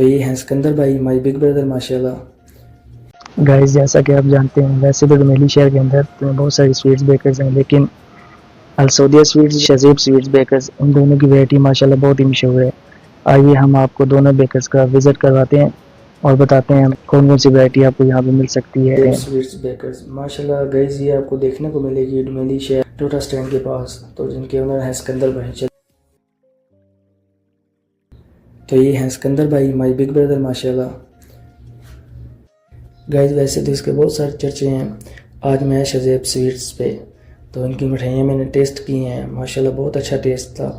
तो ये हैं सिकंदर भाई, माय बिग ब्रदर माशाल्लाह। गाइस, जैसा कि आप जानते हैं, वैसे तो डुमेली शहर के अंदर तो बहुत सारी स्वीट्स बेकर्स हैं, लेकिन अलसौदिया स्वीट्स, शजीब स्वीट्स बेकर्स, इन दोनों की वैरायटी माशाल्लाह बहुत ही मशहूर है। आइए हम आपको दोनों बेकर्स का विजिट करवाते हैं और बताते हैं कौन कौन सी वैरायटी आपको यहाँ पे मिल सकती है। स्वीट्स बेकर्स माशाल्लाह गाइस, ये आपको देखने को मिलेगी डुमेली शहर टोटा स्टैंड के पास। तो जिनके ओनर हैं सिकंदर भाई। तो ये हैं सिकंदर भाई, माय बिग ब्रदर माशाल्लाह। गाइस वैसे तो इसके बहुत सारे चर्चे हैं, आज मैं शजीब स्वीट्स पे। तो इनकी मिठाइयाँ मैंने टेस्ट की हैं, माशाल्लाह बहुत अच्छा टेस्ट था।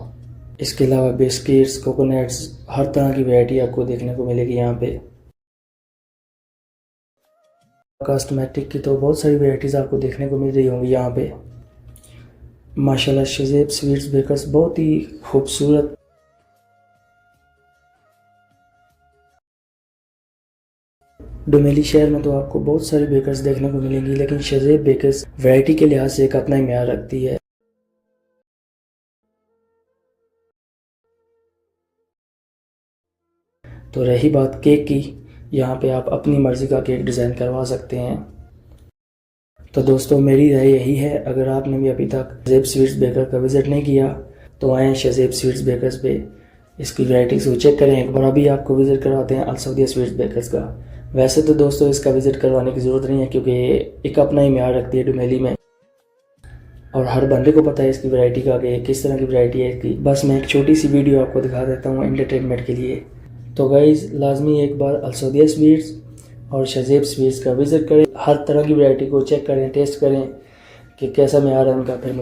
इसके अलावा बिस्किट्स, कोकोनट्स, हर तरह की वैरायटी आपको देखने को मिलेगी यहाँ पे। कॉस्मेटिक की तो बहुत सारी वैरायटीज़ आपको देखने को मिल रही होंगी यहाँ पे। माशाल्लाह शजीब स्वीट्स बेकर्स बहुत ही खूबसूरत। डुमेली शहर में तो आपको बहुत सारी बेकर्स देखने को मिलेंगी, लेकिन शजीब बेकर्स वैरायटी के लिहाज से एक अपना ही म्यार रखती है। तो रही बात केक की, यहाँ पे आप अपनी मर्ज़ी का केक डिज़ाइन करवा सकते हैं। तो दोस्तों मेरी राय यही है, अगर आपने भी अभी तक शजीब स्वीट्स बेकर का विज़िट नहीं किया तो आएँ शजीब स्वीट्स बेकर्स पे, इसकी वैरायटीज़ को चेक करें। एक बार अभी आपको विज़िट करवाते हैं अलसौदिया स्वीट्स बेकर्स का। वैसे तो दोस्तों इसका विज़िट करवाने की ज़रूरत नहीं है, क्योंकि एक अपना ही म्यार रखती है डुमेली में, और हर बंदे को पता है इसकी वैरायटी का कि किस तरह की वैरायटी है इसकी। बस मैं एक छोटी सी वीडियो आपको दिखा देता हूँ एंटरटेनमेंट के लिए। तो गाइज़ लाजमी एक बार अलसौदिया स्वीट्स और शजीब स्वीट्स का विज़िट करें, हर तरह की वैरायटी को चेक करें, टेस्ट करें कि कैसा म्यार है उनका। फिर